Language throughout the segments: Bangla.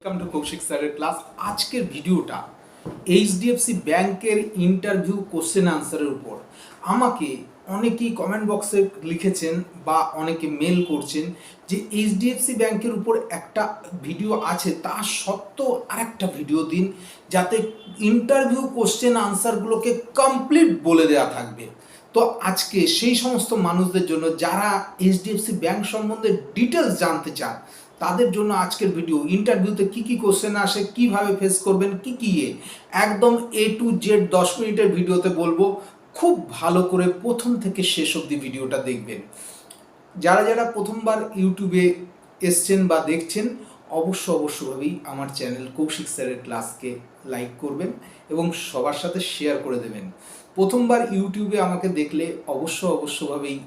ওয়েলকাম টু কৌশিক স্যারের ক্লাস। আজকের ভিডিওটা এইচডিএফসি ব্যাংকের ইন্টারভিউ কোশ্চেন আনসারের উপর। আমাকে অনেকেই কমেন্ট বক্সে লিখেছেন বা অনেকে মেল করছেন যে এইচডিএফসি ব্যাংকের উপর একটা ভিডিও আছে, তা সত্ত্বেও আরেকটা ভিডিও দিন যাতে ইন্টারভিউ কোশ্চেন আনসারগুলোকে কমপ্লিট বলে দেওয়া থাকবে। তো আজকে সেই সমস্ত মানুষদের জন্য যারা এইচডিএফসি ব্যাংক সম্বন্ধে ডিটেলস জানতে চান, তাদের জন্য আজকের ভিডিও। ইন্টারভিউতে কি কি কোশ্চেন আসে, কিভাবে ফেস করবেন, কি একদম এ টু জেড 10 মিনিটের ভিডিওতে বলবো। খুব ভালো করে প্রথম থেকে শেষ অবধি ভিডিওটা দেখবেন। যারা যারা প্রথমবার ইউটিউবে এসছেন বা দেখছেন, অবশ্যভাবেই আমার চ্যানেল কৌশিক স্যারের ক্লাসকে লাইক করবেন এবং সবার সাথে শেয়ার করে দেবেন। প্রথমবার ইউটিউবে আমাকে দেখলে অবশ্যভাবেই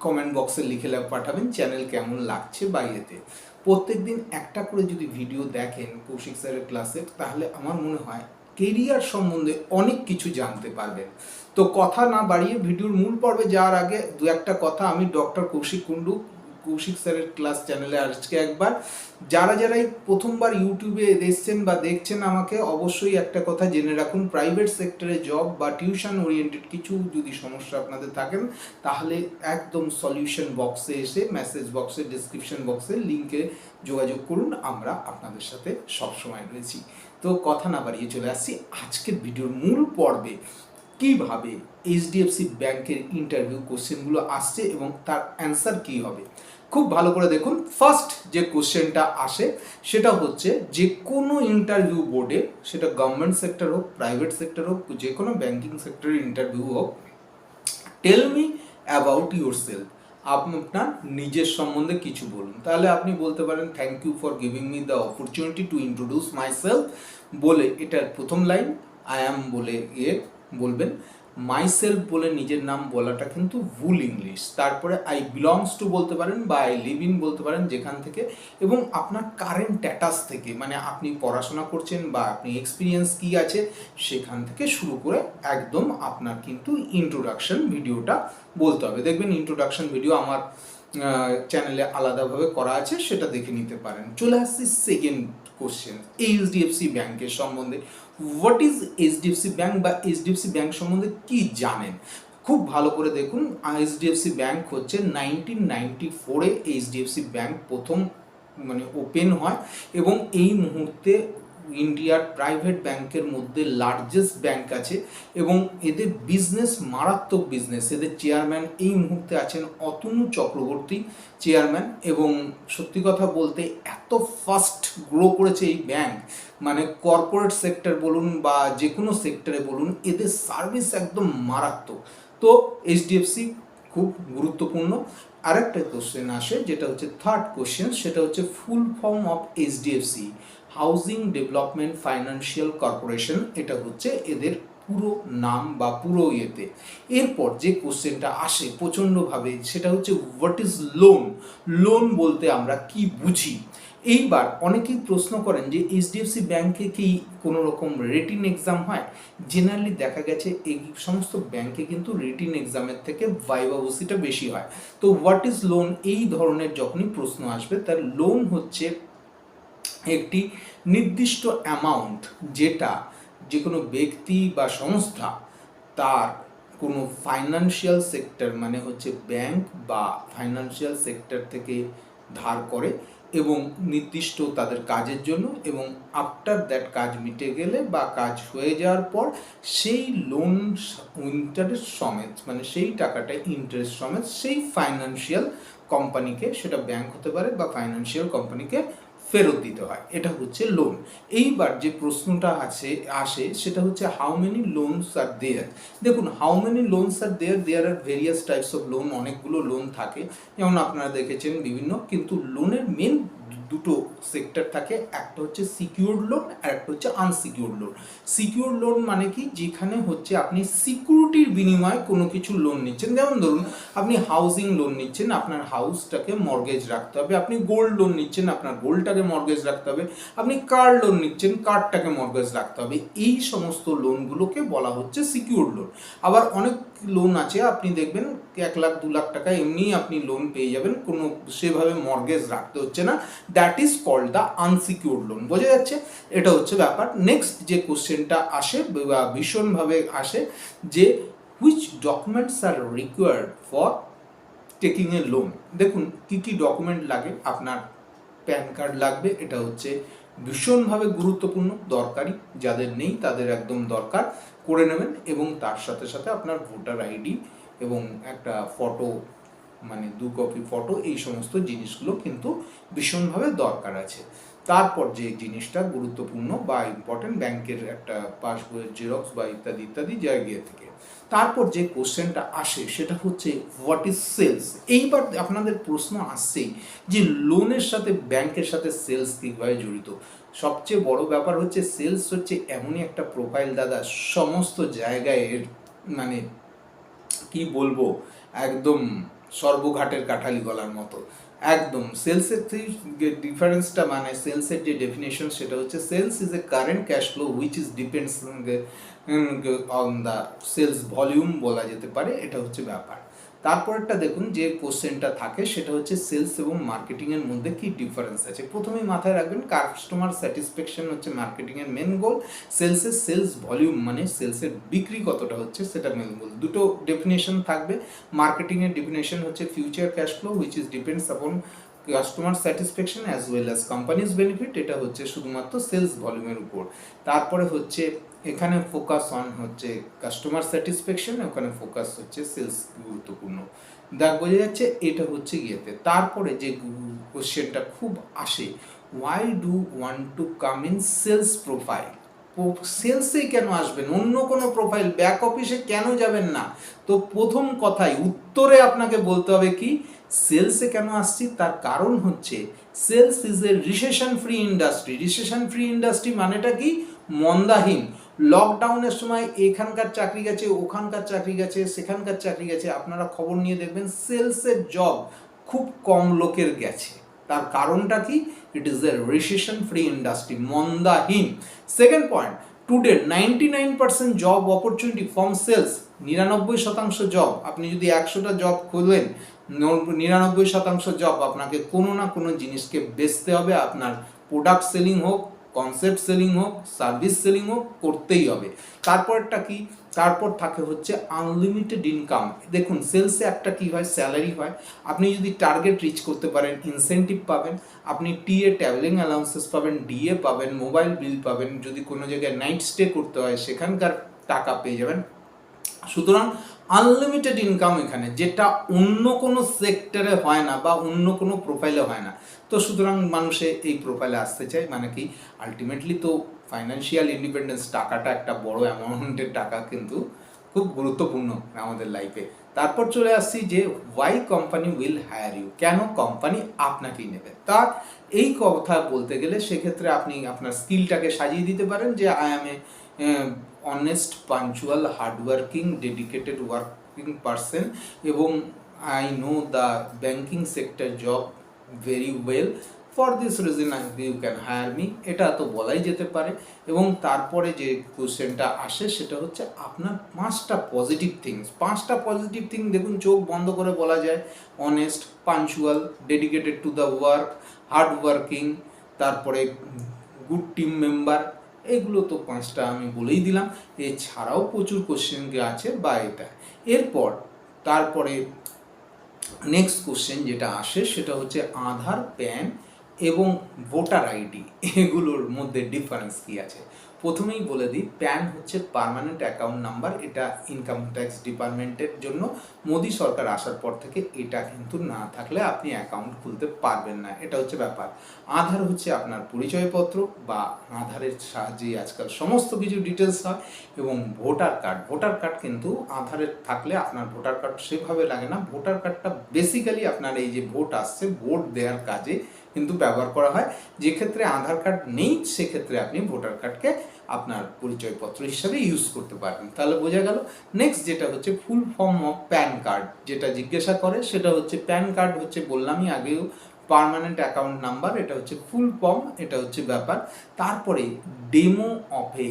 কমেন্ট বক্সে লিখে পাঠাবেন চ্যানেল কেমন লাগছে বা ইয়েতে। প্রত্যেক দিন একটা করে যদি ভিডিও দেখেন কৌশিক স্যারের ক্লাসের, তাহলে আমার মনে হয় কেরিয়ার সম্বন্ধে অনেক কিছু জানতে পারবেন। তো কথা না বাড়িয়ে ভিডিওর মূল পর্বে যাওয়ার আগে দু একটা কথা। আমি ডক্টর কৌশিক কুণ্ডু, কৌশিক স্যারের ক্লাস চ্যানেলে আজকে একবার। যারাই প্রথমবার ইউটিউবে এসছেন বা দেখছেন আমাকে, অবশ্যই একটা কথা জেনে রাখুন, প্রাইভেট সেক্টরে জব বা টিউশন ওরিয়েন্টেড কিছু যদি সমস্যা আপনাদের থাকেন, তাহলে একদম সলিউশন বক্সে এসে মেসেজ বক্সে ডিসক্রিপশন বক্সে লিঙ্কে যোগাযোগ করুন। আমরা আপনাদের সাথে সবসময় রয়েছি। তো কথা না বাড়িয়ে চলে আসছি আজকের ভিডিওর মূল পর্বে। কিভাবে এইচডিএফসি ব্যাংকের ইন্টারভিউ কোশ্চেনগুলো আসছে এবং তার অ্যান্সার কী হবে, খুব ভালো করে দেখুন। ফার্স্ট যে কোশ্চেনটা আসে সেটা হচ্ছে, যে কোনো ইন্টারভিউ বোর্ডে, সেটা গভর্নমেন্ট সেক্টর হোক, প্রাইভেট সেক্টর হোক, যে কোনো ব্যাংকিং সেক্টরের ইন্টারভিউ হোক, tell me about your self. আপনার নিজের সম্বন্ধে কিছু বলুন। তাহলে আপনি বলতে পারেন, thank you for giving me the opportunity to introduce my self বলে, এটার প্রথম লাইন আই অ্যাম বলে বলবেন। মাই সেলফ বলে নিজের নাম বলাটা কিন্তু ভুল ইংলিশ। তারপরে আই বিলংস টু বলতে পারেন বা আই লিভ ইন বলতে পারেন, যেখান থেকে, এবং আপনার কারেন্ট স্ট্যাটাস থেকে, মানে আপনি পড়াশোনা করছেন বা আপনি এক্সপিরিয়েন্স কী আছে সেখান থেকে শুরু করে একদম আপনার কিন্তু ইন্ট্রোডাকশন ভিডিওটা বলতে হবে। দেখবেন ইন্ট্রোডাকশন ভিডিও আমার চ্যানেলে আলাদাভাবে করা আছে, সেটা দেখে নিতে পারেন। চলে আসছি সেকেন্ড কোশ্চেন, এইচডিএফসি ব্যাংকের সম্বন্ধে। হোয়াট ইজ এইচডিএফসি ব্যাংক বা এইচডিএফসি ব্যাংক সম্বন্ধে কি জানেন, খুব ভালো করে দেখুন। এইচডিএফসি ব্যাংক হচ্ছে 1994-এ এইচডিএফসি ব্যাংক প্রথম ওপেন হয় এবং এই মুহূর্তে ইন্ডিয়ার প্রাইভেট ব্যাংকের মধ্যে লার্জেস্ট ব্যাংক আছে এবং এদের বিজনেস মারাত্মক বিজনেস। এদের চেয়ারম্যান এই মুহূর্তে আছেন অতনু চক্রবর্তী চেয়ারম্যান, এবং সত্যি কথা বলতে এত ফাস্ট গ্রো করেছে এই ব্যাংক, মানে কর্পোরেট সেক্টর বলুন বা যে কোনো সেক্টরে বলুন, এদের সার্ভিস একদম মারাত্মক। তো এইচডিএফসি খুব গুরুত্বপূর্ণ। আরেকটা কোশ্চেন আসে যেটা হচ্ছে থার্ড কোশ্চেন, সেটা হচ্ছে full form of HDFC, housing development financial corporation. এটা হচ্ছে এদের পুরো নাম বা পুরো ইয়েতে। এরপর যে কোশ্চেনটা আসে প্রচণ্ডভাবে, সেটা হচ্ছে হোয়াট ইজ লোন। লোন বলতে আমরা কি বুঝি। এইবার অনেকেই প্রশ্ন করেন যে এইচডিএফসি ব্যাংকে কি কোনো রকম রিটিন এক্সাম হয়। জেনারেলি দেখা গেছে এই সমস্ত ব্যাংকে কিন্তু রিটিন এক্সামের থেকে ভাইভা ওসিটা বেশি হয়। তো হোয়াট ইজ লোন, এই ধরনের যখনই প্রশ্ন আসবে, তার লোন হচ্ছে একটি নির্দিষ্ট অ্যামাউন্ট, যেটা যে কোনো ব্যক্তি বা সংস্থা তার কোনো ফাইন্যান্সিয়াল সেক্টর, মানে হচ্ছে ব্যাংক বা ফাইন্যান্সিয়াল সেক্টর থেকে ধার করে এবং নির্দিষ্ট তাদের কাজের জন্য, এবং আফটার দ্যাট কাজ মিটে গেলে বা কাজ হয়ে যাওয়ার পর সেই লোন ইন্টারেস্ট সমেত, মানে সেই টাকাটা ইন্টারেস্ট সমেত সেই ফাইন্যান্সিয়াল কোম্পানিকে, সেটা ব্যাংক হতে পারে বা ফাইন্যান্সিয়াল কোম্পানিকে ফেরত দিতে হয়। এটা হচ্ছে লোন। এইবার যে প্রশ্নটা আসে সেটা হচ্ছে how many loans are there. দেখুন, how many loans are there are various types of loan, অনেকগুলো লোন থাকে, যেমন আপনারা দেখেছেন বিভিন্ন, কিন্তু লোনের মেন দুটো সেক্টর থাকে, একটা হচ্ছে সিকিউরড লোন আর একটা হচ্ছে আনসিকিউরড লোন। সিকিউরড লোন মানে কি, যেখানে হচ্ছে আপনি সিকিউরিটির বিনিময়ে কোনো কিছু লোন নিচ্ছেন। যেমন ধরুন আপনি হাউজিং লোন নিচ্ছেন, আপনার হাউসটাকে মর্গেজ রাখতে হবে। আপনি গোল্ড লোন নিচ্ছেন, আপনার গোল্ডটাকে মর্গেজ রাখতে হবে। আপনি কার লোন নিচ্ছেন, কারটাকে মর্গেজ রাখতে হবে। এই সমস্ত লোনগুলোকে বলা হচ্ছে সিকিউরড লোন। আবার অনেক লোন আছে, আপনি দেখবেন 1 লাখ 2 লাখ টাকা এমনি আপনি লোন পেয়ে যাবেন, কোনো সেভাবে মর্গেজ রাখতে হচ্ছে না, that is called the unsecured loan. বোঝা যাচ্ছে? এটা হচ্ছে ব্যাপার। নেক্সট যে কোশ্চেনটা আসে বা ভীষণভাবে আসে যে which documents are required for taking a loan. দেখুন কী কী ডকুমেন্ট লাগে, আপনার প্যান কার্ড লাগবে, এটা হচ্ছে ভীষণভাবে গুরুত্বপূর্ণ, দরকারি, যাদের নেই তাদের একদম দরকার করে নেবেন, এবং তার সাথে সাথে আপনার ভোটার আইডি এবং একটা ফটো, মানে 2 কপি ফটো, এই সমস্ত জিনিসগুলো কিন্তু ভীষণভাবে দরকার আছে। তারপর যে জিনিসটা গুরুত্বপূর্ণ বা ইম্পর্টেন্ট, ব্যাংকের একটা পাসবইয়ের জেরক্স বা ইত্যাদি ইত্যাদি জায়গা থেকে। তারপর যে কোশ্চেনটা আসে সেটা হচ্ছে হোয়াট ইজ সেলস। এইবার আপনাদের প্রশ্ন আসছেই যে লোনের সাথে ব্যাংকের সাথে সেলস কীভাবে জড়িত। সবচেয়ে বড় ব্যাপার হচ্ছে সেলস হচ্ছে এমনই একটা প্রোফাইল দাদা, সমস্ত জায়গায় এর মানে কি বলবো, একদম সর্বঘাটের কাঠালি গলার মতো। একদম সেলসের ডিফারেন্সটা, মানে সেলসের যে ডেফিনেশন সেটা হচ্ছে sales is a current cash flow which is depends on the sales volume বলা যেতে পারে, এটা হচ্ছে ব্যাপার। তারপরটা দেখুন যে কোশ্চেনটা থাকে সেটা হচ্ছে সেলস এবং মার্কেটিংয়ের মধ্যে কি ডিফারেন্স আছে। প্রথমেই মাথায় রাখবেন কাস্টমার স্যাটিসফ্যাকশন হচ্ছে মার্কেটিংয়ের মেন গোল, সেলসের সেলস ভলিউম মানে সেলসের বিক্রি কতটা হচ্ছে সেটা মেন গোল। দুটো ডেফিনেশন থাকবে। মার্কেটিংয়ের ডেফিনেশন হচ্ছে future cash flow which is depends upon customer satisfaction as well as companies benefit, এটা হচ্ছে শুধুমাত্র সেলস ভলিউমের উপর। তারপরে হচ্ছে এখানে ফোকাস অন হচ্ছে কাস্টমার স্যাটিসফ্যাকশন, ওখানে ফোকাস হচ্ছে সেলস গুরুত্বপূর্ণ। বোঝা যাচ্ছে? এটা হচ্ছে ইয়েতে। তারপরে যে কোশ্চেনটা খুব আসে, why do want to come in sales profile. সেলসেই কেন আসবেন, অন্য কোনো প্রোফাইল ব্যাক অফিসে কেন যাবেন না? তো প্রথম কথাই উত্তরে আপনাকে বলতে হবে কি সেলসে কেন আসছি, তার কারণ হচ্ছে sales is a recession free industry. Recession free industry মানেটা কি? মন্দাহীন। লকডাউনের সময় এখানকার চাকরি গেছে, ওখানকার চাকরি গেছে, সেখানকার চাকরি গেছে, আপনারা খবর নিয়ে দেখবেন সেলসের জব খুব কম লোকের গেছে। তার কারণটা কি? It is a recession free industry, মন্দাহীন। Second point, today 99% job opportunity from sales. 99% job, আপনি যদি 100টা জব খোলেন, 99% জব আপনাকে কোনো না কোনো জিনিসকে বেচতে হবে। আপনার প্রোডাক্ট সেলিং হোক, কনসেপ্ট সেলিং হোক, সার্ভিস সেলিং হোক, করতেই হবে। তারপরটা কি? তারপর থাকে হচ্ছে আনলিমিটেড ইনকাম। দেখুন সেলসে একটা কি হয়, স্যালারি হয়, আপনি যদি টার্গেট রিচ করতে পারেন ইনসেন্টিভ পাবেন, আপনি টিএ ট্রাভেলিং অ্যালাউন্সেস পাবেন, ডিএ পাবেন, মোবাইল বিল পাবেন, যদি কোনো জায়গায় নাইট স্টে করতে হয় সেখানকার টাকা পেয়ে যাবেন। সুতরাং আনলিমিটেড ইনকাম এখানে, যেটা অন্য কোনো সেক্টরে হয় না বা অন্য কোনো প্রোফাইলে হয় না। তো সুতরাং মানুষে এই প্রোফাইলে আসতে চায়, মানে কি আলটিমেটলি তো ফাইন্যান্সিয়াল ইন্ডিপেন্ডেন্স, টাকাটা একটা বড় অ্যামাউন্টের টাকা, কিন্তু খুব গুরুত্বপূর্ণ আমাদের লাইফে। তারপর চলে আসছি যে why company will hire you, কেন কোম্পানি আপনাকেই নেবে। তা এই কথা বলতে গেলে সেক্ষেত্রে আপনি আপনার স্কিলটাকে সাজিয়ে দিতে পারেন যে I am a honest, punctual, hardworking, dedicated working person, এবং I know the banking sector job very well, for this reason you can hire me, এটা তো বলাই যেতে পারে। এবং তারপরে যে কোশ্চেনটা আসে সেটা হচ্ছে আপনার 5টা পজিটিভ থিংস। 5টা পজিটিভ থিং দেখুন চোখ বন্ধ করে বলা যায়, honest, punctual, dedicated to the work, hard working, তারপরে গুড টিম মেম্বার। এগুলো তো 5টা আমি বলেই দিলাম, এছাড়াও প্রচুর কোশ্চেন আছে বা এটা। এরপর তারপরে নেক্সট কোশ্চেন যেটা আসে সেটা হচ্ছে আধার, প্যান এবং ভোটার আইডি, এগুলোর মধ্যে ডিফারেন্স কী আছে। প্রথমেই বলে দিই, প্যান হচ্ছে পার্মানেন্ট অ্যাকাউন্ট নাম্বার, এটা ইনকাম ট্যাক্স ডিপার্টমেন্টের জন্য মোদি সরকার আসার পর থেকে এটা কিন্তু না থাকলে আপনি অ্যাকাউন্ট খুলতে পারবেন না, এটা হচ্ছে ব্যাপার। আধার হচ্ছে আপনার পরিচয়পত্র, বা আধারের সাহায্যেই আজকাল সমস্ত কিছু ডিটেলস হয়। এবং ভোটার কার্ড, ভোটার কার্ড কিন্তু আধারের থাকলে আপনার ভোটার কার্ড সেভাবে লাগে না। ভোটার কার্ডটা বেসিক্যালি আপনার এই যে ভোট আসছে, ভোট দেওয়ার কাজে কিন্তু ব্যবহার করা হয়। যে ক্ষেত্রে আধার কার্ড নেই সেক্ষেত্রে আপনি ভোটার কার্ডকে আপনার পরিচয়পত্র হিসাবে ইউজ করতে পারবেন। তাহলে বোঝা গেল। নেক্সট যেটা হচ্ছে full form of pan card, যেটা জিজ্ঞাসা করে সেটা হচ্ছে প্যান কার্ড হচ্ছে, বললামই আগেও, পার্মানেন্ট অ্যাকাউন্ট নাম্বার, এটা হচ্ছে ফুল ফর্ম, এটা হচ্ছে ব্যাপার। তারপরে demo of a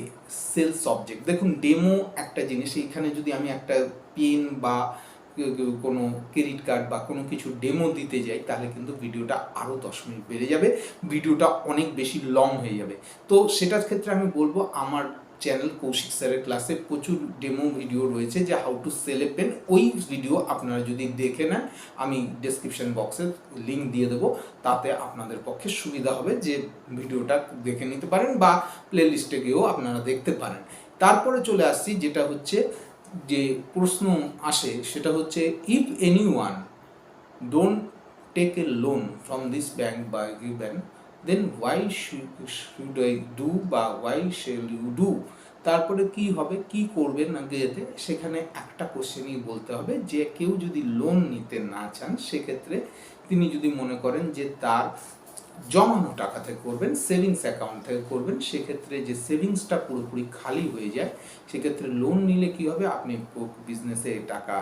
sales object. দেখুন ডেমো একটা জিনিস, এইখানে যদি আমি একটা পেন বা কেউ কোনো ক্রেডিট কার্ড বা কোনো কিছু ডেমো দিতে যাই, তাহলে কিন্তু ভিডিওটা আরও 10 মিনিট বেড়ে যাবে, ভিডিওটা অনেক বেশি লং হয়ে যাবে। তো সেটার ক্ষেত্রে আমি বলবো আমার চ্যানেল কৌশিক স্যারের ক্লাসে প্রচুর ডেমো ভিডিও রয়েছে যে how to sell a pen. ওই ভিডিও আপনারা যদি দেখে নেন, আমি ডেসক্রিপশন বক্সে লিঙ্ক দিয়ে দেবো, তাতে আপনাদের পক্ষে সুবিধা হবে যে ভিডিওটা দেখে নিতে পারেন বা প্লে লিস্টে গিয়েও আপনারা দেখতে পারেন। তারপরে চলে আসছি যেটা হচ্ছে যে প্রশ্ন আসে, সেটা হচ্ছে if any one don't take a loan from this bank বা given, then why should I do বা ওয়াই শেল ইউ ডু। তারপরে কি হবে, কি করবেন আগে যেতে, সেখানে একটা কোশ্চেনই বলতে হবে যে কেউ যদি লোন নিতে না চান, সেক্ষেত্রে তিনি যদি মনে করেন যে তার জমানো টাকা থেকে করবেন, সেভিংস অ্যাকাউন্ট থেকে করবেন, সেক্ষেত্রে যে সেভিংসটা পুরোপুরি খালি হয়ে যায়, সেক্ষেত্রে লোন নিলে কি হবে, আপনি বিজনেসে টাকা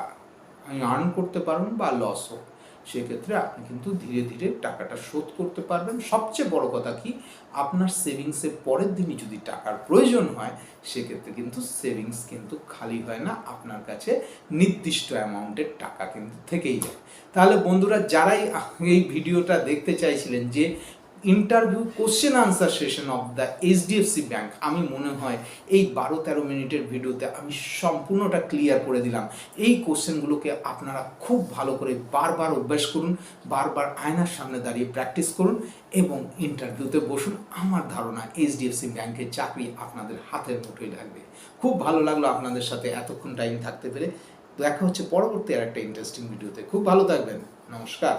আর্ন করতে পারবেন বা লস হোক, সেক্ষেত্রে আপনি কিন্তু ধীরে ধীরে টাকাটা শোধ করতে পারবেন। সবচেয়ে বড় কথা কি, আপনার সেভিংসের পরের দিনই যদি টাকার প্রয়োজন হয়, সেক্ষেত্রে কিন্তু সেভিংস কিন্তু খালি হয় না, আপনার কাছে নির্দিষ্ট অ্যামাউন্টের টাকা কিন্তু থেকেই যায়। তাহলে বন্ধুরা, যারাই এই ভিডিওটা দেখতে চাইছিলেন যে interview question answer session of the HDFC bank, আমি মনে হয় এই 12-13 মিনিটের ভিডিওতে আমি সম্পূর্ণটা ক্লিয়ার করে দিলাম। এই কোশ্চেনগুলোকে আপনারা খুব ভালো করে বারবার অভ্যাস করুন, বারবার আয়নার সামনে দাঁড়িয়ে প্র্যাকটিস করুন এবং ইন্টারভিউতে বসুন। আমার ধারণা এইচডিএফসি ব্যাংকের চাকরি আপনাদের হাতের মুঠোয় লাগবে। খুব ভালো লাগলো আপনাদের সাথে এতক্ষণ টাইম থাকতে পেরে। দেখা হচ্ছে পরবর্তী আর একটা ইন্টারেস্টিং ভিডিওতে। খুব ভালো থাকবেন, নমস্কার।